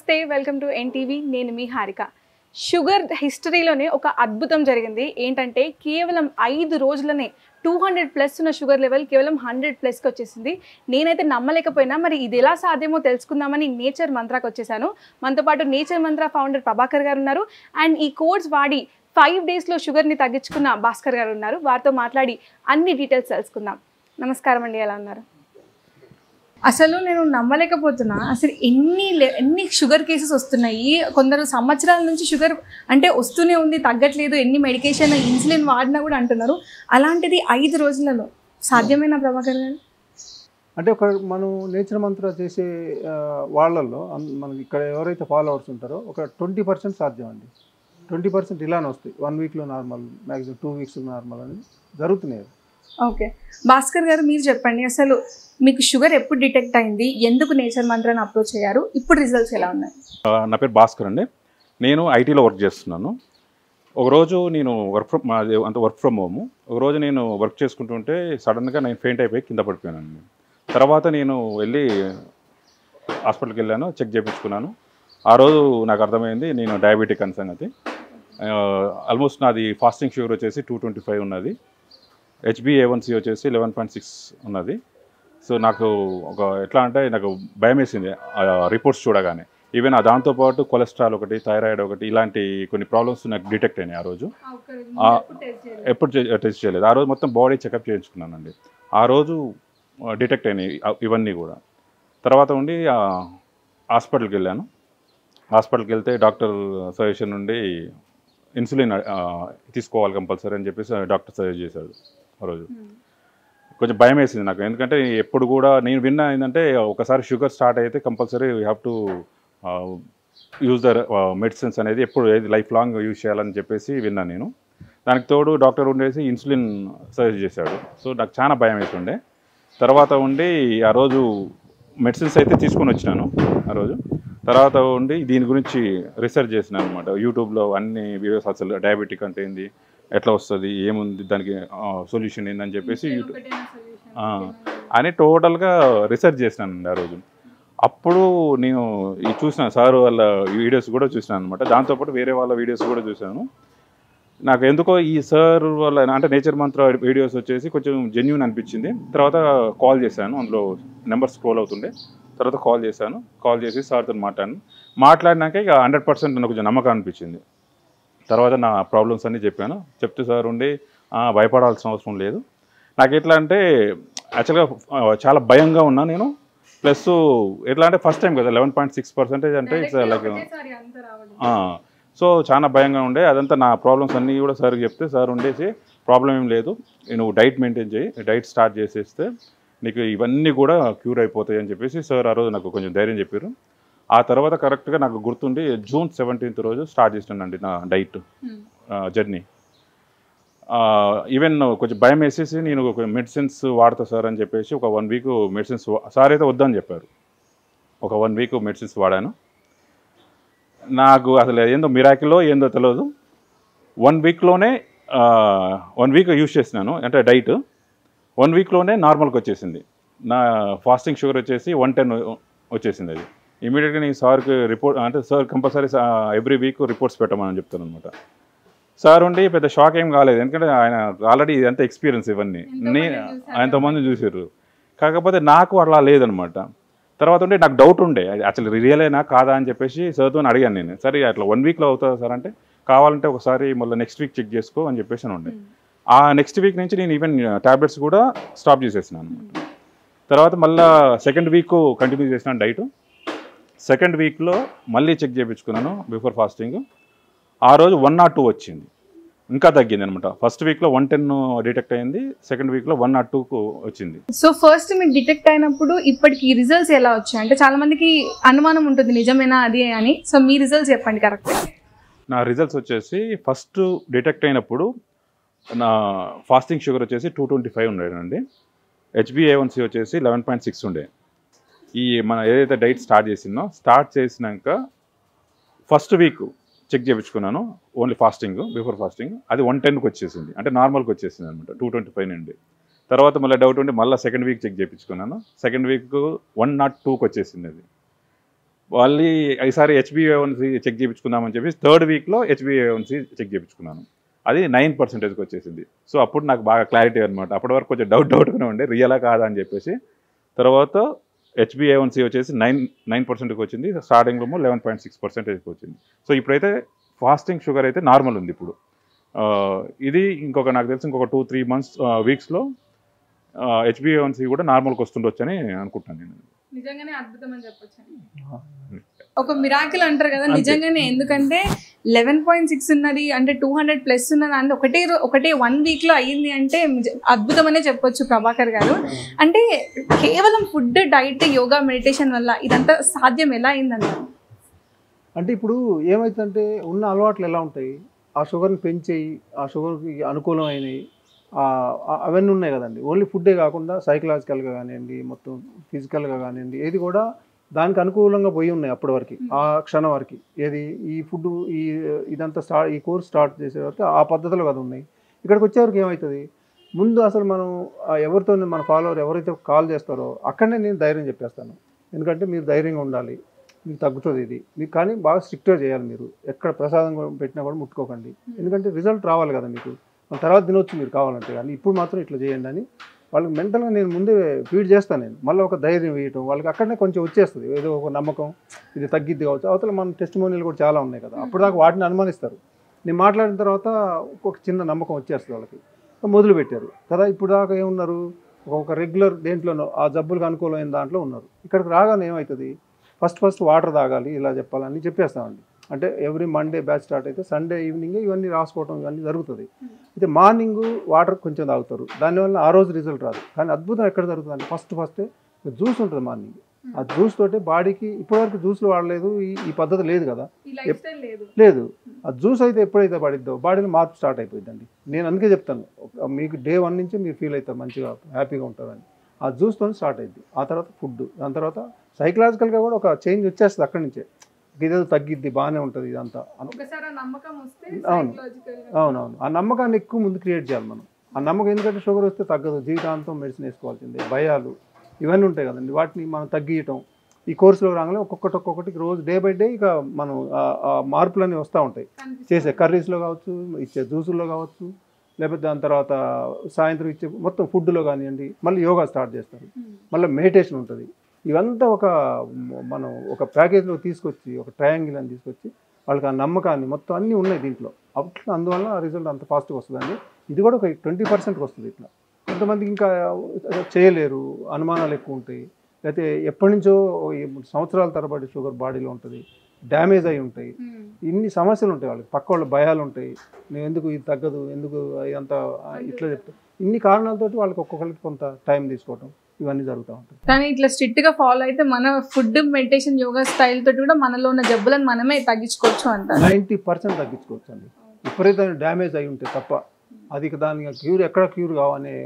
నమస్తే welcome to NTV నేను మీ Harika sugar హిస్టరీలోనే ఒక అద్భుతం జరిగింది ఏంటంటే కేవలం 5 రోజులనే 200+ ఉన్న షుగర్ లెవెల్ కేవలం 100+ వచ్చేసింది నేనైతే నమ్మలేకపోయినా మరి ఇది ఎలా సాధ్యమో తెలుసుకుందామని నేచర్ మంత్రాకి వచ్చేసాను మనతో పాటు నేచర్ మంత్ర ఫౌండర్ ప్రభాకర్ గారు ఉన్నారు అండ్ ఈ కోడ్స్ వాడి 5 డేస్లో షుగర్ని తగ్గించుకున్న భాస్కర్ గారు ఉన్నారు వారితో మాట్లాడి అన్ని డీటెయిల్స్ తెలుసుకుందాం నమస్కారం అండి ఎలా ఉన్నారు అసలు నేను నమ్మలేకపోతున్నా అసలు ఎన్ని షుగర్ కేసెస్ వస్తున్నాయి కొందరు సంవత్సరాల నుంచి షుగర్ అంటే వస్తూనే ఉంది తగ్గట్లేదు ఎన్ని మెడికేషన్ ఇన్సులిన్ వాడినా కూడా అంటున్నారు అలాంటిది 5 రోజులలో సాధ్యమేనా ప్రభాకర్ గారు అంటే ఒక మనం నేచర్ మంత్ర చేసే వాళ్ళల్లో మనకి ఇక్కడ ఎవరైతే ఫాలోవర్స్ ఉంటారో ఒక 20% సాధ్యం అండి 20% ఇలానే వస్తాయి 1 వీక్లో నార్మల్ మ్యాక్సిమం 2 వీక్స్లో నార్మల్ అని జరుగుతున్నాయి ఓకే భాస్కర్ గారు మీరు చెప్పండి అసలు మీకు షుగర్ ఎప్పుడు డిటెక్ట్ అయింది ఎందుకు నేచర్ మంత్రాన్ని అప్రోచ్ అయ్యారు ఇప్పుడు రిజల్ట్స్ ఎలా ఉన్నాయి నా పేరు భాస్కర్ అండి నేను ఐటీలో వర్క్ చేస్తున్నాను ఒకరోజు నేను వర్క్ ఫ్రమ్ హోమ్ ఒకరోజు నేను వర్క్ చేసుకుంటుంటే సడన్గా నేను ఫెయింట్ అయిపోయి కింద పడిపోయాను తర్వాత నేను వెళ్ళి హాస్పిటల్కి వెళ్ళాను చెక్ చేయించుకున్నాను ఆ రోజు నాకు అర్థమైంది నేను డయాబెటిక్ అని సంగతి ఆల్మోస్ట్ నాది ఫాస్టింగ్ షుగర్ వచ్చేసి 225 ఉన్నది HbA1c వచ్చేసి 11.6 ఉన్నది సో నాకు ఒక ఎట్లా అంటే నాకు భయం వేసింది రిపోర్ట్స్ చూడగానే ఈవెన్ దాంతోపాటు కొలెస్ట్రాల్ ఒకటి థైరాయిడ్ ఒకటి ఇలాంటి కొన్ని ప్రాబ్లమ్స్ నాకు డిటెక్ట్ అయినాయి ఆ రోజు ఎప్పుడు టెస్ట్ చేయలేదు ఆ రోజు మొత్తం బాడీ చెకప్ చేయించుకున్నానండి ఆ రోజు డిటెక్ట్ అయినాయి ఇవన్నీ కూడా తర్వాత ఉండి హాస్పిటల్కి వెళ్ళాను హాస్పిటల్కి వెళ్తే డాక్టర్ సజెషన్ నుండి ఇన్సులిన్ తీసుకోవాలి కంపల్సరీ అని చెప్పేసి డాక్టర్ సజెస్ట్ చేశాడు ఆ రోజు కొంచెం భయం వేసింది నాకు ఎందుకంటే ఎప్పుడు కూడా నేను విన్నా ఏంటంటే ఒకసారి షుగర్ స్టార్ట్ అయితే compulsory you have to use the medicines అనేది ఎప్పుడు లైఫ్ లాంగ్ యూజ్ చేయాలని చెప్పేసి విన్నాను నేను దానికి తోడు డాక్టర్ ఉండేసి ఇన్సులిన్ సజెస్ట్ చేశాడు సో నాకు చాలా భయం వేస్తుండే తర్వాత ఉండి ఆ రోజు మెడిసిన్స్ అయితే తీసుకొని వచ్చినాను ఆ రోజు తర్వాత ఉండి దీని గురించి రీసెర్చ్ చేసినాను అనమాట యూట్యూబ్లో అన్ని వీడియోస్ అసలు డయాబెటిక్ అంటే ఏంది ఎట్లా వస్తుంది ఏముంది దానికి సొల్యూషన్ ఏందని చెప్పేసి యూట్యూబ్ అని టోటల్గా రీసెర్చ్ చేసినానండి ఆ రోజు అప్పుడు నేను చూసిన సార్ వాళ్ళ వీడియోస్ కూడా చూసినాను అనమాట దాంతోపాటు వేరే వాళ్ళ వీడియోస్ కూడా చూశాను నాకు ఎందుకో ఈ సార్ వాళ్ళ అంటే నేచర్ మంత్ర వీడియోస్ వచ్చేసి కొంచెం జెన్యూన్ అనిపించింది తర్వాత కాల్ చేశాను అందులో నెంబర్ స్క్రోల్ అవుతుండే తర్వాత కాల్ చేసి సార్తో మాట్లాడినాక ఇక 100% నాకు కొంచెం నమ్మకం అనిపించింది తర్వాత నా ప్రాబ్లమ్స్ అన్నీ చెప్పాను చెప్తే సార్ ఉండి భయపడాల్సిన అవసరం లేదు నాకు ఎట్లా అంటే యాక్చువల్గా చాలా భయంగా ఉన్నా నేను ప్లస్ ఎట్లా అంటే ఫస్ట్ టైం కదా 11.6% అంటే ఇట్స్ లైక్ సో చాలా భయంగా ఉండే అదంతా నా ప్రాబ్లమ్స్ అన్నీ కూడా సార్కి చెప్తే సార్ ఉండేసి ప్రాబ్లం ఏం లేదు నువ్వు డైట్ మెయింటైన్ చేయి డైట్ స్టార్ట్ చేసేస్తే నీకు ఇవన్నీ కూడా క్యూర్ అయిపోతాయి అని చెప్పేసి సార్ ఆ రోజు నాకు కొంచెం ధైర్యం చెప్పారు ఆ తర్వాత కరెక్ట్గా నాకు గుర్తుండి June 17th రోజు స్టార్ట్ చేసినానండి నా డైట్ జర్నీ ఈవెన్ కొంచెం భయం వేసేసి నేను ఒక మెడిసిన్స్ వాడతా సార్ అని చెప్పేసి ఒక 1 వీక్ మెడిసిన్స్ సార్ అయితే వద్దని చెప్పారు ఒక 1 వీక్ మెడిసిన్స్ వాడాను నాకు అసలు ఏందో మిరాకిల్లో ఏందో తెలియదు 1 వీక్లోనే 1 వీక్ యూజ్ చేసినాను అంటే డైట్ 1 వీక్లోనే నార్మల్కి వచ్చేసింది నా ఫాస్టింగ్ షుగర్ వచ్చేసి 110 వచ్చేసింది అది ఇమీడియట్గా నేను సార్కి రిపోర్ట్ అంటే sir compulsory every week reports పెట్టమని చెప్తాను అనమాట సార్ ఉండి పెద్ద షాక్ ఏం కాలేదు ఎందుకంటే ఆయన ఆల్రెడీ ఇదంతా ఎక్స్పీరియన్స్ ఇవన్నీ ఎంతోమంది చూసారు కాకపోతే నాకు అలా లేదనమాట తర్వాత ఉండి నాకు డౌట్ ఉండే అసలు రియలేనా కాదా అని చెప్పేసి సార్తో అడిగాను నేను సరే అట్లా 1 వీక్లో అవుతుందా సార్ అంటే కావాలంటే ఒకసారి మళ్ళీ నెక్స్ట్ వీక్ చెక్ చేసుకో అని చెప్పేసి ఉండే ఆ నెక్స్ట్ వీక్ నుంచి నేను ఈవెన్ ట్యాబ్లెట్స్ కూడా స్టాప్ చేసేసినాను అనమాట తర్వాత మళ్ళీ 2nd వీక్ కంటిన్యూ చేసినాను డైట్ 2nd వీక్లో మళ్ళీ చెక్ చేయించుకున్నాను బిఫోర్ ఫాస్టింగ్ ఆ రోజు 102 వచ్చింది ఇంకా తగ్గింది అనమాట ఫస్ట్ వీక్లో 110 డిటెక్ట్ అయింది 2nd వీక్లో 102కు వచ్చింది సో ఫస్ట్ మీకు డిటెక్ట్ అయినప్పుడు ఇప్పటికి రిజల్ట్స్ ఎలా వచ్చాయి అంటే చాలా మందికి అనుమానం ఉంటుంది నిజమేనా అది అని సో మీ రిజల్ట్స్ చెప్పండి కరెక్ట్ నా రిజల్ట్స్ వచ్చేసి ఫస్ట్ డిటెక్ట్ అయినప్పుడు నా ఫాస్టింగ్ షుగర్ వచ్చేసి 225 ఉండేనండి HbA1c వచ్చేసి 11.6 ఉండే ఈ మన ఏదైతే డైట్ స్టార్ట్ చేసినాక ఫస్ట్ వీక్ చెక్ చేయించుకున్నాను ఓన్లీ ఫాస్టింగ్ బిఫోర్ ఫాస్టింగ్ అది 110కి వచ్చేసింది అంటే నార్మల్కి వచ్చేసింది అనమాట 225 నుండి తర్వాత మళ్ళీ డౌట్ ఉండి మళ్ళీ 2nd వీక్ చెక్ చేయించుకున్నాను 2nd వీక్ 102కి వచ్చేసింది అది వాళ్ళు ఈసారి హెచ్బిఏవన్సీ చెక్ చేయించుకుందామని చెప్పి 3rd వీక్లో హెచ్బిఏవన్సీ చెక్ చేయించుకున్నాను. అది 9% వచ్చేసింది. సో అప్పుడు నాకు బాగా క్లారిటీ అనమాట. అప్పటి వరకు కొంచెం డౌట్గానే ఉండే రియలా కాదా అని చెప్పేసి. తర్వాత హెచ్బిఏవన్సీ వచ్చేసి 9%కి వచ్చింది. స్టార్టింగ్లో 11.6%కి వచ్చింది. సో ఇప్పుడైతే ఫాస్టింగ్ షుగర్ అయితే నార్మల్ ఉంది ఇప్పుడు. ఇది నాకు తెలిసి ఇంకొక 2-3 వీక్స్లో హెచ్బిఏవన్సీ కూడా నార్మల్కి వస్తుండొచ్చు అని అనుకుంటున్నాను నేను. నిజంగానే అద్భుతం అని చెప్పొచ్చు. ఒక మిరాకిల్ అంటారు కదా నిజంగానే. ఎందుకంటే 11.6 ఉన్నది అంటే 200+ ఉన్నది అంటే ఒకటే 1 వీక్లో అయ్యింది అంటే అద్భుతం అనే చెప్పొచ్చు ప్రభాకర్ గారు. అంటే కేవలం ఫుడ్, డైట్, యోగా, మెడిటేషన్ వల్ల ఇదంతా సాధ్యం ఎలా అయిందన్నారు? అంటే ఇప్పుడు ఏమవుతుందంటే ఉన్న అలవాట్లు ఎలా ఉంటాయి, ఆ షుగర్ని పెంచేయి, ఆ షుగర్కి అనుకూలమైనవి అవన్నీ ఉన్నాయి కదండి. ఓన్లీ ఫుడ్డే కాకుండా సైకలాజికల్గా కానివ్వండి, మొత్తం ఫిజికల్గా కానివ్వండి, ఏది కూడా దానికి అనుకూలంగా పోయి ఉన్నాయి అప్పటి వరకు, ఆ క్షణం వరకు. ఏది ఈ ఫుడ్ ఇదంతా ఈ కోర్స్ స్టార్ట్ చేసే వరకు ఆ పద్ధతులు కదా ఉన్నాయి. ఇక్కడికి వచ్చేవరకు ఏమవుతుంది, ముందు అసలు మనం ఎవరితో మన ఫాలోవర్ ఎవరైతే కాల్ చేస్తారో అక్కడనే నేను ధైర్యం చెప్పేస్తాను. ఎందుకంటే మీరు ధైర్యంగా ఉండాలి, మీకు తగ్గుతుంది ఇది, మీకు కానీ బాగా స్ట్రిక్ట్గా చేయాలి. మీరు ఎక్కడ ప్రసాదం పెట్టినా కూడా ముట్టుకోకండి, ఎందుకంటే రిజల్ట్ రావాలి కదా మీకు. తర్వాత తినొచ్చు మీరు కావాలంటే, కానీ ఇప్పుడు మాత్రం ఇట్లా చేయండి అని వాళ్ళకి మెంటల్గా నేను ముందే ఫీడ్ చేస్తాను. నేను మళ్ళీ ఒక ధైర్యం వేయటం వాళ్ళకి అక్కడనే కొంచెం వచ్చేస్తుంది, ఏదో ఒక నమ్మకం, ఇది తగ్గిద్ది కావచ్చు. అవతల మన టెస్టిమోనియల్ కూడా చాలా ఉన్నాయి కదా, అప్పుడు దాకా వాటిని అనుమానిస్తారు. నేను మాట్లాడిన తర్వాత ఒక చిన్న నమ్మకం వచ్చేస్తుంది వాళ్ళకి, మొదలు పెట్టారు కదా. ఇప్పుడు దాకా ఏమున్నారు, ఒక రెగ్యులర్ దేంట్లోనో ఆ జబ్బులకు అనుకూలమైన దాంట్లో ఉన్నారు. ఇక్కడికి రాగానే ఏమవుతుంది, ఫస్ట్ వాటర్ తాగాలి ఇలా చెప్పాలని చెప్పేస్తామండి. అంటే ఎవ్రీ మండే బ్యాచ్ స్టార్ట్ అయితే సండే ఈవినింగ్ ఇవన్నీ రాసుకోవడం ఇవన్నీ జరుగుతుంది. అయితే మార్నింగ్ వాటర్ కొంచెం తాగుతారు, దానివల్ల ఆ రోజు రిజల్ట్ రాదు. కానీ అద్భుతం ఎక్కడ జరుగుతుందంటే ఫస్టే జ్యూస్ ఉంటుంది మార్నింగ్. ఆ జ్యూస్ తోటి బాడీకి ఇప్పటివరకు జ్యూస్లు వాడలేదు, ఈ పద్ధతి లేదు కదా, లేదు. ఆ జ్యూస్ అయితే ఎప్పుడైతే పడిద్దో బాడీలో మార్పు స్టార్ట్ అయిపోయిందండి. నేను అందుకే చెప్తాను, మీకు డే 1 నుంచి మీరు ఫీల్ అవుతారు, మంచిగా హ్యాపీగా ఉంటారని. ఆ జ్యూస్తో స్టార్ట్ అయింది. ఆ తర్వాత ఫుడ్, దాని తర్వాత సైకలాజికల్గా కూడా ఒక చేంజ్ వచ్చేస్తుంది అక్కడి నుంచే. ఇదేదో తగ్గిద్ది, బాగానే ఉంటుంది ఇదంతా. అవునవును, ఆ నమ్మకాన్ని ఎక్కువ ముందు క్రియేట్ చేయాలి మనం. ఆ నమ్మకం, ఎందుకంటే షుగర్ వస్తే తగ్గదు, జీవితాంతం మెడిసిన్ వేసుకోవాల్సిందే, భయాలు ఇవన్నీ ఉంటాయి కదండి, వాటిని మనం తగ్గియటం. ఈ కోర్సులో రాగానే ఒక్కొక్కటి రోజు డే బై డే ఇక మనం ఆ మార్పులన్నీ వస్తూ ఉంటాయి. చేసే కర్రీస్లో కావచ్చు, ఇచ్చే జ్యూసుల్లో కావచ్చు, లేకపోతే దాని తర్వాత సాయంత్రం ఇచ్చే మొత్తం ఫుడ్లో కానివ్వండి. మళ్ళీ యోగా స్టార్ట్ చేస్తారు, మళ్ళీ మెడిటేషన్ ఉంటుంది. ఇవంతా మనం ఒక ప్యాకేజ్లో తీసుకొచ్చి, ఒక ట్రయాంగిల్ అని తీసుకొచ్చి వాళ్ళకి ఆ నమ్మకాన్ని మొత్తం అన్నీ ఉన్నాయి దీంట్లో. అప్పుడు అందువల్ల ఆ రిజల్ట్ అంత ఫాస్ట్గా వస్తుందండి. ఇది కూడా ఒక 20%కి వస్తుంది. ఇట్లా కొంతమందికి ఇంకా చేయలేరు, అనుమానాలు ఎక్కువ ఉంటాయి, లేకపోతే ఎప్పటి నుంచో సంవత్సరాల తరబడి షుగర్ బాడీలో ఉంటుంది, డ్యామేజ్ అయి ఉంటాయి, ఇన్ని సమస్యలు ఉంటాయి వాళ్ళకి, పక్క వాళ్ళ భయాలు ఉంటాయి, నేను ఎందుకు ఇది తగ్గదు, ఎందుకు ఇదంతా ఇట్లా చెప్తాను. ఇన్ని కారణాలతోటి వాళ్ళకి ఒక్కొక్కరికి కొంత టైం తీసుకోవటం ఇవన్నీ జరుగుతూ ఉంటాయి. కానీ ఇట్లా స్ట్రిక్ట్గా ఫాలో అయితే మన ఫుడ్, మెడిటేషన్, యోగా స్టైల్ తోటి కూడా మనలో ఉన్న జబ్బులను మనమే తగ్గించుకోవచ్చు అంటారు. 90% తగ్గించుకోవచ్చు అండి, విపరీతమైన డ్యామేజ్ అయి ఉంటే తప్ప. అది దానికి క్యూర్ ఎక్కడ క్యూర్ కావనే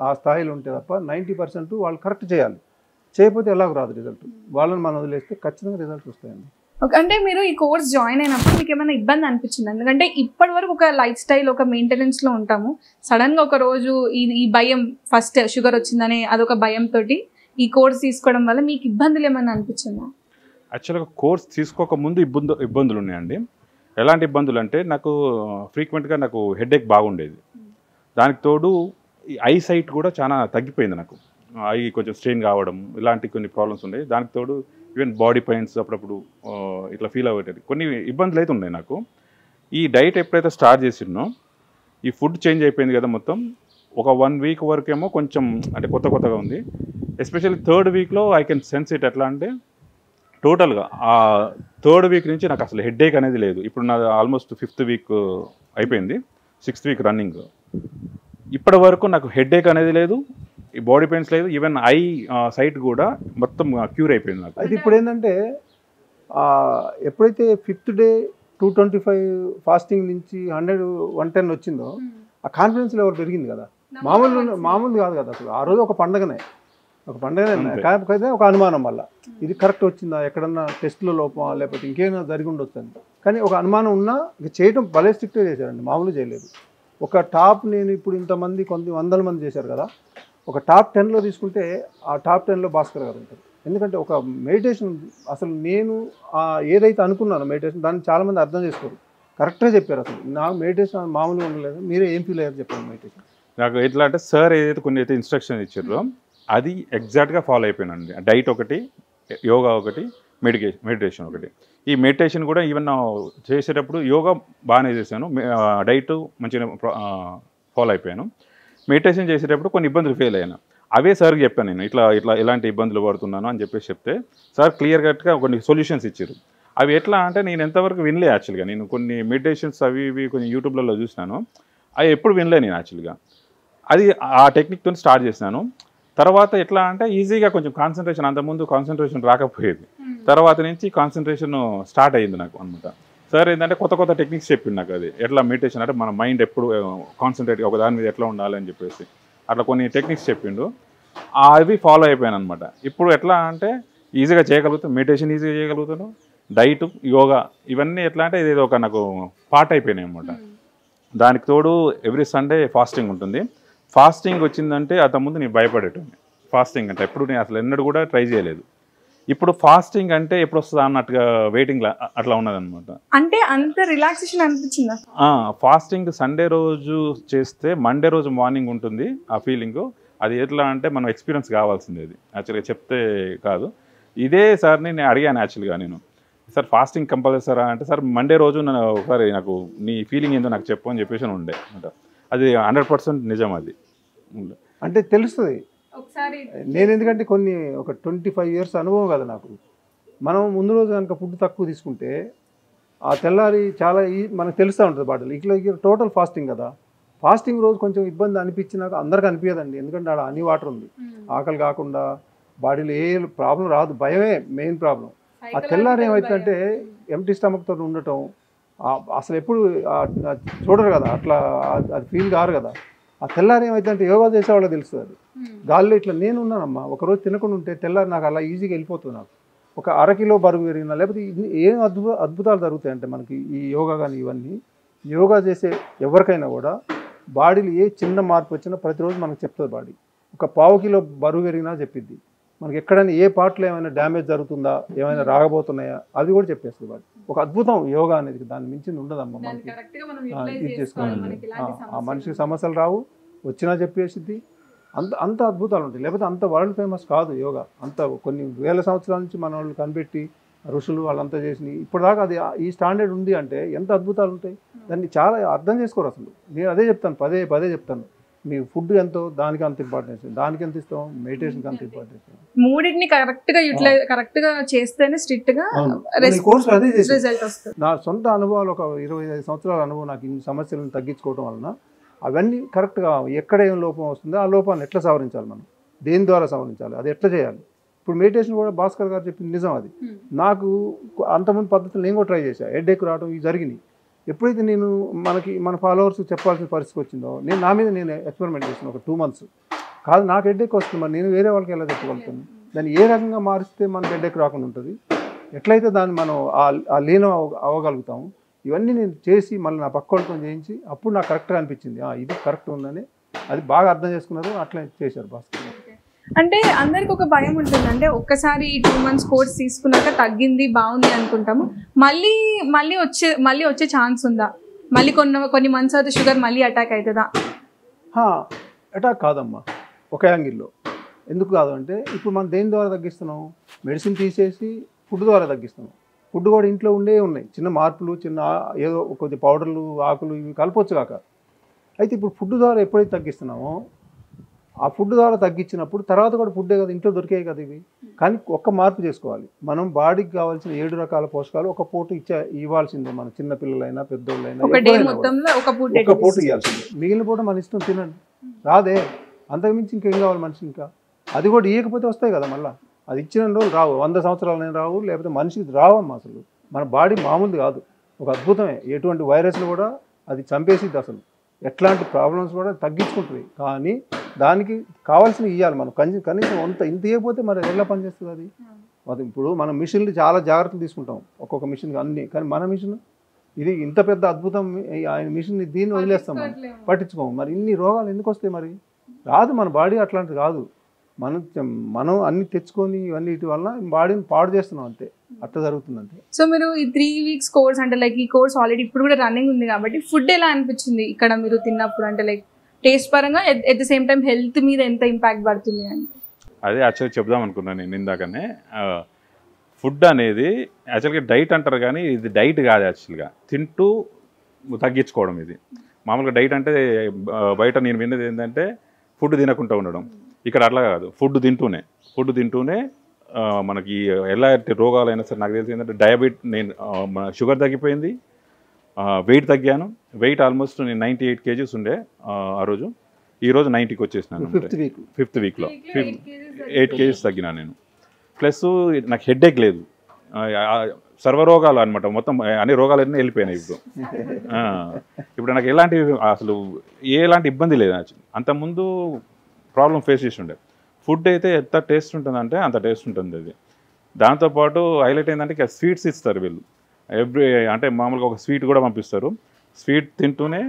ఆ స్థాయిలో ఉంటే తప్ప 90% వాళ్ళు కరెక్ట్ చేయాలి. చేయకపోతే ఎలాగ రాదు రిజల్ట్. వాళ్ళని మనం వదిలేస్తే ఖచ్చితంగా రిజల్ట్స్ వస్తాయండి. అంటే మీరు ఈ కోర్స్ జాయిన్ అయినప్పుడు మీకు ఏమైనా ఇబ్బంది అనిపించింది? ఎందుకంటే ఇప్పటి వరకు ఒక లైఫ్ స్టైల్, ఒక మెయింటెనెన్స్లో ఉంటాము. సడన్గా ఒక రోజు ఈ భయం, ఫస్ట్ షుగర్ వచ్చిందనే అదొక భయంతో ఈ కోర్స్ తీసుకోవడం వల్ల మీకు ఇబ్బందులు ఏమైనా అనిపించిందా? యాక్చువల్గా కోర్స్ తీసుకోక ముందు ఇబ్బందులు ఉన్నాయండి. ఎలాంటి ఇబ్బందులు అంటే, నాకు ఫ్రీక్వెంట్గా నాకు హెడేక్ బాగుండేది. దానికి తోడు ఈ ఐ సైట్ కూడా చాలా తగ్గిపోయింది. నాకు ఐ కొంచెం స్ట్రెయిన్ కావడం, ఇలాంటి కొన్ని ప్రాబ్లమ్స్ ఉన్నాయి. దానికి తోడు ఈవెన్ బాడీ పెయిన్స్ అప్పుడప్పుడు ఇట్లా ఫీల్ అవ్వేది. కొన్ని ఇబ్బందులు అయితే ఉన్నాయి నాకు. ఈ డైట్ ఎప్పుడైతే స్టార్ట్ చేసినో, ఈ ఫుడ్ చేంజ్ అయిపోయింది కదా మొత్తం. ఒక 1 వీక్ వరకేమో కొంచెం అంటే కొత్తగా ఉంది. ఎస్పెషల్లీ 3rd వీక్లో ఐ కెన్ సెన్స్ ఇట్. ఎట్లా అంటే టోటల్గా ఆ 3rd వీక్ నుంచి నాకు అసలు హెడేక్ అనేది లేదు. ఇప్పుడు నాది ఆల్మోస్ట్ 5th వీక్ అయిపోయింది, 6th వీక్ రన్నింగ్. ఇప్పటి వరకు నాకు హెడేక్ అనేది లేదు, ఈ బాడీ పెయిన్స్ లేదు, ఈవెన్ ఐ సైట్ కూడా మొత్తం క్యూర్ అయిపోయింది నాకు. అయితే ఇప్పుడు ఏంటంటే ఎప్పుడైతే 5th డే 225 ఫాస్టింగ్ నుంచి 110 వచ్చిందో ఆ కాన్ఫిడెన్స్ లెవెల్ పెరిగింది కదా. మామూలు కాదు కదా అసలు. ఆ రోజు ఒక పండగనే కాకపోతే ఒక అనుమానం వల్ల ఇది కరెక్ట్ వచ్చిందా, ఎక్కడన్నా టెస్ట్లో లోపమా, లేకపోతే ఇంకేమైనా జరిగి ఉండొచ్చు అని. కానీ ఒక అనుమానం ఉన్నా ఇక చేయడం భలే స్ట్రిక్ట్గా చేశారండి, మామూలు చేయలేదు. ఒక టాప్, నేను ఇప్పుడు ఇంతమంది 100 మంది చేశారు కదా, ఒక టాప్ 10లో తీసుకుంటే ఆ టాప్ 10లో భాస్కర్ గారు ఉంటారు. ఎందుకంటే ఒక మెడిటేషన్ అసలు నేను ఏదైతే అనుకున్నానో మెడిటేషన్ దాన్ని చాలామంది అర్థం చేసుకోరు. కరెక్ట్గా చెప్పారు. అసలు నాకు మెడిటేషన్ మామూలుగా ఉండలేదు. మీరే ఏం ఫీల్ అయ్యారు చెప్పండి మెడిటేషన్? నాకు ఎట్లా అంటే సార్ ఏదైతే కొన్ని అయితే ఇన్స్ట్రక్షన్ ఇచ్చారో అది ఎగ్జాక్ట్గా ఫాలో అయిపోయానండి. డైట్ ఒకటి, యోగా ఒకటి, మెడిటేషన్ ఒకటి. ఈ మెడిటేషన్ కూడా ఈవెన్ చేసేటప్పుడు యోగా బాగానే చేశాను, డైట్ మంచిగా ఫాలో అయిపోయాను. మెడిటేషన్ చేసేటప్పుడు కొన్ని ఇబ్బందులు ఫెయిల్ అయ్యాను. అవే సార్కి చెప్పాను నేను, ఇట్లా ఇట్లా ఎలాంటి ఇబ్బందులు పడుతున్నాను అని చెప్పేసి చెప్తే సార్ క్లియర్ కట్గా కొన్ని సొల్యూషన్స్ ఇచ్చారు. అవి ఎట్లా అంటే నేను ఎంతవరకు వినలే యాక్చువల్గా. నేను కొన్ని మెడిటేషన్స్ అవి ఇవి కొన్ని యూట్యూబ్లలో చూసినాను, అవి ఎప్పుడు వినలే నేను యాక్చువల్గా. అది ఆ టెక్నిక్తో స్టార్ట్ చేసినాను. తర్వాత ఎట్లా అంటే ఈజీగా కొంచెం కాన్సన్ట్రేషన్, అంతకుముందు కాన్సన్ట్రేషన్ రాకపోయేది, తర్వాత నుంచి కాన్సన్ట్రేషన్ స్టార్ట్ అయ్యింది నాకు అనమాట. సార్ ఏంటంటే కొత్త కొత్త టెక్నిక్స్ చెప్పింది నాకు. అది ఎట్లా మెడిటేషన్ అంటే మన మైండ్ ఎప్పుడు కాన్సన్ట్రేట్గా ఒక దాని మీద ఎట్లా ఉండాలి అని చెప్పేసి అట్లా కొన్ని టెక్నిక్స్ చెప్పిండు. అవి ఫాలో అయిపోయాను అనమాట. ఇప్పుడు ఎట్లా అంటే ఈజీగా చేయగలుగుతాను, మెడిటేషన్ ఈజీగా చేయగలుగుతాను, డైట్, యోగా ఇవన్నీ ఎట్లా అంటే ఇది ఒక నాకు పార్ట్ అయిపోయినాయి అనమాట. దానికి తోడు ఎవ్రీ సండే ఫాస్టింగ్ ఉంటుంది. ఫాస్టింగ్ వచ్చిందంటే అంతకుముందు నేను భయపడేటోని. ఫాస్టింగ్ అంటే ఎప్పుడు నేను అసలు ఎన్నడూ కూడా ట్రై చేయలేదు. ఇప్పుడు ఫాస్టింగ్ అంటే ఎప్పుడు వస్తుందా అన్నట్టుగా వెయిటింగ్ అట్లా ఉన్నదనమాట. అంటే అంత రిలాక్సేషన్ అనిపించిందా? ఫాస్టింగ్ సండే రోజు చేస్తే మండే రోజు మార్నింగ్ ఉంటుంది ఆ ఫీలింగ్. అది ఎట్లా అంటే మనం ఎక్స్పీరియన్స్ కావాల్సింది, అది యాక్చువల్గా చెప్తే కాదు. ఇదే సార్ని నేను అడిగాను యాక్చువల్గా, నేను సార్ ఫాస్టింగ్ కంపల్సరీ అంటే సార్ మండే రోజు ఒకసారి నాకు నీ ఫీలింగ్ ఏందో నాకు చెప్పు అని చెప్పేసి ఉండే అనమాట. అది 100% నిజం. అది అంటే తెలుస్తుంది. ఒకసారి నేను ఎందుకంటే ఒక 25 years అనుభవం కదా నాకు. మనం ముందు రోజు కనుక ఫుడ్ తక్కువ తీసుకుంటే ఆ తెల్లారి చాలా మనకు తెలుస్తూ ఉంటుంది బాటిల్. ఇట్లా టోటల్ ఫాస్టింగ్ కదా. ఫాస్టింగ్ రోజు కొంచెం ఇబ్బంది అనిపించినాక అందరికీ అనిపించదండి, ఎందుకంటే ఆడ అన్ని వాటర్ ఉంది. ఆకలి కాకుండా బాడీలో ఏ ప్రాబ్లం రాదు, భయమే మెయిన్ ప్రాబ్లం. ఆ తెల్లారి ఏమవుతుందంటే ఎంటీ స్టమక్తో ఉండటం, అసలు ఎప్పుడు చూడరు కదా, అట్లా అది ఫీల్ కారు కదా. ఆ తెల్లారి ఏమవుతుందంటే యోగా చేసే వాళ్ళకి తెలుస్తుంది. అది గాల్లో ఇట్లా నేను ఉన్నానమ్మా, ఒకరోజు తినకుండా ఉంటే తెల్లారి నాకు అలా ఈజీగా వెళ్ళిపోతుంది. నాకు ఒక 1 kilo బరువు పెరిగినా లేకపోతే ఏం అద్భుతాలు జరుగుతాయంటే మనకి ఈ యోగా కానీ ఇవన్నీ. యోగా చేసే ఎవరికైనా కూడా బాడీలో ఏ చిన్న మార్పు వచ్చినా ప్రతిరోజు మనకు చెప్తుంది బాడీ. ఒక 1/2 kilo బరువు పెరిగినా చెప్పిద్ది మనకి. ఎక్కడైనా ఏ పార్ట్లో ఏమైనా డ్యామేజ్ జరుగుతుందా, ఏమైనా రాగబోతున్నాయా, అది కూడా చెప్పేస్తుంది బాడీ. ఒక అద్భుతం యోగా అనేది, దాన్ని మించింది ఉండదమ్మా మనకి. ఇది చేసుకోవాలి. ఆ మనిషికి సమస్యలు రావు, వచ్చినా చెప్పేసిద్ది. అంత అద్భుతాలు ఉంటాయి. లేకపోతే అంత వరల్డ్ ఫేమస్ కాదు యోగా. అంత కొన్ని వేల సంవత్సరాల నుంచి మన వాళ్ళు కనిపెట్టి ఋషులు వాళ్ళంతా చేసి ఇప్పటిదాకా అది ఈ స్టాండర్డ్ ఉంది అంటే ఎంత అద్భుతాలు ఉంటాయి. దాన్ని చాలా అర్థం చేసుకోరు అసలు. నేను అదే చెప్తాను, పదే చెప్తాను. మీ ఫుడ్ ఎంతో దానికి అంత ఇంపార్టెన్స్, దానికి ఎంత ఇస్తాం, మెడిటేషన్కి అంత ఇంపార్టెన్స్. మూడింటిని కరెక్ట్గా చేస్తేనే స్ట్రిక్ట్ గా కోర్సు అదే రిజల్ట్ వస్తుంది. నా సొంత అనుభవాలు ఒక 25 సంవత్సరాల అనుభవం నాకు ఇన్ని సమస్యలను తగ్గించుకోవడం వలన అవన్నీ కరెక్ట్గా ఎక్కడ ఏం లోపం వస్తుందో ఆ లోపాన్ని ఎట్లా సవరించాలి, మనం దేని ద్వారా సవరించాలి, అది ఎట్లా చేయాలి. ఇప్పుడు మెడిటేషన్ కూడా భాస్కర్ గారు చెప్పింది నిజం. అది నాకు అంతమంది పద్ధతులు నేను కూడా ట్రై చేశాను. హెడేక్ రావడం ఇవి జరిగినాయి. ఎప్పుడైతే నేను మన ఫాలోవర్స్ చెప్పాల్సిన పరిస్థితి వచ్చిందో నా మీద నేను ఎక్స్పెరిమెంట్ చేసిన ఒక 2 months. కాదు నాకు హెడేక్ వస్తుంది, మరి నేను వేరే వాళ్ళకి ఎలా చెప్పగలుగుతాను, దాన్ని ఏ రకంగా మారిస్తే మనకి హెడేక్ రాకుండా ఉంటుంది, ఎట్లయితే దాన్ని మనం ఆ లీనం అవ్వగలుగుతాము, ఇవన్నీ నేను చేసి మళ్ళీ నా పక్క వాళ్ళతో చేయించి అప్పుడు నాకు కరెక్ట్గా అనిపించింది ఇది కరెక్ట్ ఉందని. అది బాగా అర్థం చేసుకున్నారు, అట్లా చేశారు భాస్కర్. అంటే అందరికి ఒక భయం ఉంటుంది, అంటే ఒక్కసారి 2 months కోర్స్ తీసుకున్నాక తగ్గింది బాగుంది అనుకుంటాము, మళ్ళీ వచ్చే ఛాన్స్ ఉందా, మళ్ళీ కొన్ని మంత్స్ అయితే షుగర్ మళ్ళీ అటాక్ అవుతుందా? అటాక్ కాదమ్మా, ఒక యాంగిల్లో. ఎందుకు కాదు అంటే ఇప్పుడు మనం దేని ద్వారా తగ్గిస్తున్నాం, మెడిసిన్ తీసేసి ఫుడ్ ద్వారా తగ్గిస్తున్నాం. ఫుడ్ కూడా ఇంట్లో ఉన్నాయి, చిన్న మార్పులు, చిన్న ఏదో కొద్ది పౌడర్లు, ఆకులు ఇవి కలపొచ్చు కాక. అయితే ఇప్పుడు ఫుడ్ ద్వారా ఎప్పుడైతే తగ్గిస్తున్నామో ఆ ఫుడ్ ద్వారా తగ్గించినప్పుడు తర్వాత కూడా ఫుడ్డే కదా, ఇంట్లో దొరికాయి కదా ఇవి. కానీ ఒక్క మార్పు చేసుకోవాలి, మనం బాడీకి కావాల్సిన 7 రకాల పోషకాలు ఒక పూట ఇవ్వాల్సిందే. మన చిన్న పిల్లలైనా పెద్దోళ్ళైనా ఒక పూట ఇవ్వాల్సిందే. మిగిలిన పూట మన ఇష్టం తినండి, రాదే అంతకుమించి ఇంకేం కావాలి మనిషి. ఇంకా అది కూడా ఇవ్వకపోతే వస్తాయి కదా మళ్ళీ. అది ఇచ్చిన రోజులు రావు, 100 సంవత్సరాలైనా రావు, లేకపోతే మనిషికి రావమ్మా. అసలు మన బాడీ మామూలు కాదు, ఒక అద్భుతమే. ఎటువంటి వైరస్లు కూడా అది చంపేసిద్ది, అసలు ఎట్లాంటి ప్రాబ్లమ్స్ కూడా తగ్గించుకుంటుంది. కానీ దానికి కావాల్సినవి ఇవ్వాలి మనం. కనీసం ఇంత ఇవ్వకపోతే మరి ఎలా పనిచేస్తుంది అది. ఇప్పుడు మనం మిషన్లు చాలా జాగ్రత్తలు తీసుకుంటాం, ఒక్కొక్క మిషన్కి అన్నీ. కానీ మన మిషన్ ఇది ఇంత పెద్ద అద్భుతం, ఆయన మిషన్ దీన్ని వదిలేస్తాం, మనం పట్టించుకోము. మరి ఇన్ని రోగాలు ఎందుకు వస్తాయి? మరి రాదు, మన బాడీ అట్లాంటిది కాదు. మనం అన్ని తెచ్చుకొని ఇవన్నీ వీటి వల్ల బాడీని పాడు చేస్తున్నాం అంతే, అట్లా జరుగుతుంది అంతే. సో మీరు ఈ 3 weeks కోర్స్ అంటే లైక్ ఈ కోర్స్ ఆల్రెడీ ఇప్పుడు కూడా రన్నింగ్ ఉంది కాబట్టి ఫుడ్ ఎలా అనిపించింది ఇక్కడ మీరు తిన్నప్పుడు? అంటే లైక్ టేస్ట్ పరంగా at the same time health మీద ఎంత ఇంపాక్ట్ పడుతుంది అంటే? అదే యాక్చువల్గా చెప్దాం అనుకున్నాను నేను ఇందాకనే. ఫుడ్ అనేది యాక్చువల్గా డైట్ అంటారు కానీ ఇది డైట్ కాదు, యాక్చువల్గా తింటూ తగ్గించుకోవడం. ఇది మామూలుగా డైట్ అంటే బయట నేను విన్నది ఏంటంటే ఫుడ్ తినకుండా ఉండడం. ఇక్కడ అట్లా కాదు, ఫుడ్ తింటూనే మనకి ఎలాంటి రోగాలైనా సరే. నాకు తెలిసి ఏంటంటే నేను షుగర్ తగ్గిపోయింది, వెయిట్ తగ్గాను. వెయిట్ ఆల్మోస్ట్ నేను 98 kgs ఉండే ఆ రోజు, ఈరోజు 90కి వచ్చేసినాను. 5th వీక్లో 8 kgs తగ్గినా నేను. ప్లస్ నాకు హెడ్ఏక్ లేదు, సర్వరోగాలు అనమాట, మొత్తం అన్ని రోగాలన్నీ వెళ్ళిపోయినాయి ఇప్పుడు. ఇప్పుడు నాకు ఎలాంటి ఇబ్బంది లేదు. అంతకుముందు ప్రాబ్లం ఫేస్ చేసి ఉండే. ఫుడ్ అయితే ఎంత టేస్ట్ ఉంటుందంటే అంత టేస్ట్ ఉంటుంది అది. దాంతోపాటు హైలైట్ ఏంటంటే స్వీట్స్ ఇస్తారు వీళ్ళు అంటే మామూలుగా ఒక స్వీట్ కూడా పంపిస్తారు. స్వీట్ తింటూనే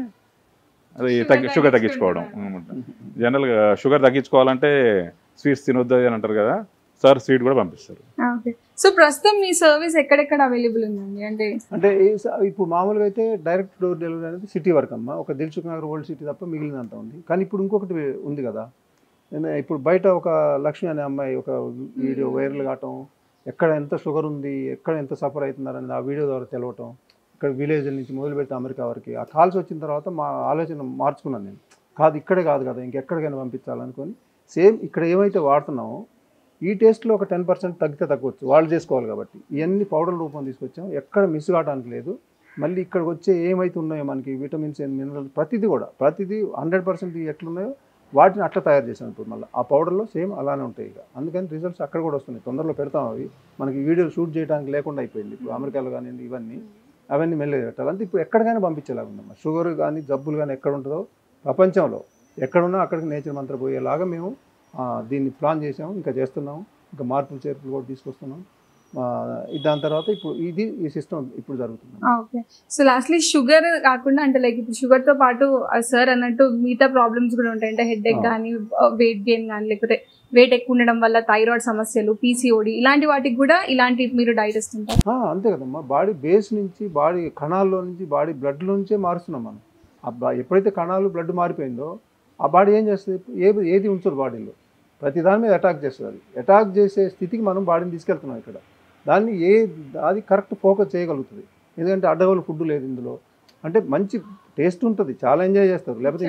అది షుగర్ తగ్గించుకోవడం అనమాట. జనరల్గా షుగర్ తగ్గించుకోవాలంటే స్వీట్స్ తినొద్దు అని అంటారు కదా, సార్ స్వీట్ కూడా పంపిస్తారు. సో ప్రస్తుతం మీ సర్వీస్ ఎక్కడెక్కడ అవైలబుల్ ఉందండి? అంటే ఇప్పుడు మామూలుగా అయితే డైరెక్ట్ డోర్ డెలివరీ అనేది సిటీ వరకు అమ్మ, ఒక దిల్సుఖ్ నగర్ ఓల్డ్ సిటీ తప్ప మిగిలినంత ఉంది. కానీ ఇప్పుడు ఇంకొకటి ఉంది కదా, ఇప్పుడు బయట ఒక లక్ష్మి అనే అమ్మాయి ఒక వీడియో వైరల్ కావటం, ఎక్కడ ఎంత షుగర్ ఉంది, ఎక్కడ ఎంత సఫర్ అవుతున్నారని ఆ వీడియో ద్వారా తెలవటం, ఇక్కడ విలేజ్ నుంచి మొదలు పెడితే అమెరికా వరకు ఆ కాల్స్ వచ్చిన తర్వాత మా ఆలోచన మార్చుకున్నాను నేను. ఇక్కడే కాదు కదా, ఇంకెక్కడికైనా పంపించాలనుకొని సేమ్ ఇక్కడ ఏమైతే వాడుతున్నామో ఈ టేస్ట్లో ఒక 10% తగ్గితే తగ్గవచ్చు, వాళ్ళు చేసుకోవాలి కాబట్టి. ఇవన్నీ పౌడర్ రూపం తీసుకొచ్చాం, ఎక్కడ మిస్ కావడానికి లేదు. మళ్ళీ ఇక్కడికి వచ్చే ఏమైతే ఉన్నాయో మనకి విటమిన్స్ అండ్ మినరల్స్ ప్రతిదీ 100% ఎట్లున్నాయో వాటిని అట్లా తయారు చేసాం. ఇప్పుడు మళ్ళీ ఆ పౌడర్లో సేమ్ అలానే ఉంటాయి. ఇక అందుకని రిజల్ట్స్ అక్కడ కూడా వస్తున్నాయి. తొందరలో పెడతాం. అవి మనకి వీడియోలు షూట్ చేయడానికి లేకుండా అయిపోయింది ఇప్పుడు అమెరికాలో కానివ్వండి, అవన్నీ మెల్లగా పెట్టాలి. అంతే ఇప్పుడు ఎక్కడికైనా పంపించేలాగా ఉందమ్మా. షుగర్ కానీ జబ్బులు కానీ ఎక్కడ ఉంటుందో ప్రపంచంలో ఎక్కడున్నా అక్కడికి నేచర్ మంత్ర పోయేలాగా మేము దీన్ని ప్లాన్ చేసాము, ఇంకా చేస్తున్నాము, ఇంకా మార్పులు చేర్పులు కూడా తీసుకొస్తున్నాం. దాని తర్వాత ఇప్పుడు ఈ సిస్టమ్ ఇప్పుడు జరుగుతుంది. ఓకే. సో లాస్ట్లీ షుగర్ కాకుండా అంటే లైక్ ఇప్పుడు షుగర్తో పాటు సార్ అన్నట్టు మిగతా ప్రాబ్లమ్స్ కూడా ఉంటాయి. అంటే హెడ్ఏక్ కానీ, వెయిట్ గెయిన్ కానీ, లేకపోతే వెయిట్ ఎక్కువ ఉండడం వల్ల థైరాయిడ్ సమస్యలు, పీసీఓడి ఇలాంటి వాటికి కూడా ఇలాంటి మీరు డైట్ ఇస్తుంటారు? అంతే కదమ్మా. బాడీ బేస్ నుంచి, బాడీ కణాల్లో నుంచి, బాడీ బ్లడ్లో నుంచే మారుస్తున్నాం మనం. ఎప్పుడైతే కణాలు బ్లడ్ మారిపోయిందో ఆ బాడీ ఏం చేస్తుంది, ఏది ఉంచదు బాడీలో, ప్రతి దాని మీద అటాక్ చేస్తుంది. అది అటాక్ చేసే స్థితికి మనం బాడీని తీసుకెళ్తున్నాం. ఇక్కడ దాన్ని అది కరెక్ట్ ఫోకస్ చేయగలుగుతుంది. ఎందుకంటే అడ్డగోలు ఫుడ్ లేదు ఇందులో. అంటే మంచి టేస్ట్ ఉంటుంది, చాలా ఎంజాయ్ చేస్తారు. లేకపోతే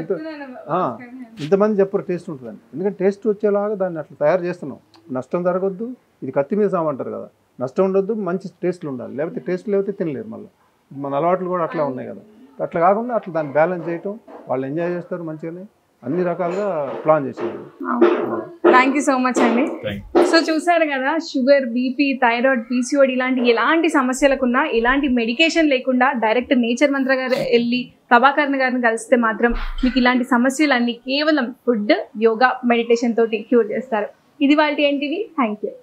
ఇంతమంది చెప్పరు టేస్ట్ ఉంటుందని. ఎందుకంటే టేస్ట్ వచ్చేలాగా దాన్ని అట్లా తయారు చేస్తున్నాం. నష్టం జరగొద్దు, ఇది కత్తి మీద సామంటారు కదా, నష్టం ఉండొద్దు, మంచి టేస్ట్లు ఉండాలి. లేకపోతే టేస్ట్ లేకపోతే తినలేరు. మళ్ళీ మన అలవాట్లు కూడా అట్లా ఉన్నాయి కదా, అట్లా కాకుండా అట్లా దాన్ని బ్యాలెన్స్ చేయటం, వాళ్ళు ఎంజాయ్ చేస్తారు మంచిగానే, అన్ని రకాలుగా ప్లాన్ చేసేది. థ్యాంక్ యూ సో మచ్ అండి. సో చూసారు కదా, షుగర్, బీపీ, థైరాయిడ్, పీసీఓడి ఎలాంటి సమస్యలకున్నా ఎలాంటి మెడికేషన్ లేకుండా డైరెక్ట్ నేచర్ మంత్ర గారు వెళ్ళి ప్రభాకరన్ గారిని కలిస్తే మాత్రం మీకు ఇలాంటి సమస్యలన్నీ కేవలం ఫుడ్, యోగా, మెడిటేషన్ తోటి క్యూర్ చేస్తారు. ఇది వాళ్ళ ఏంటివి. Thank you.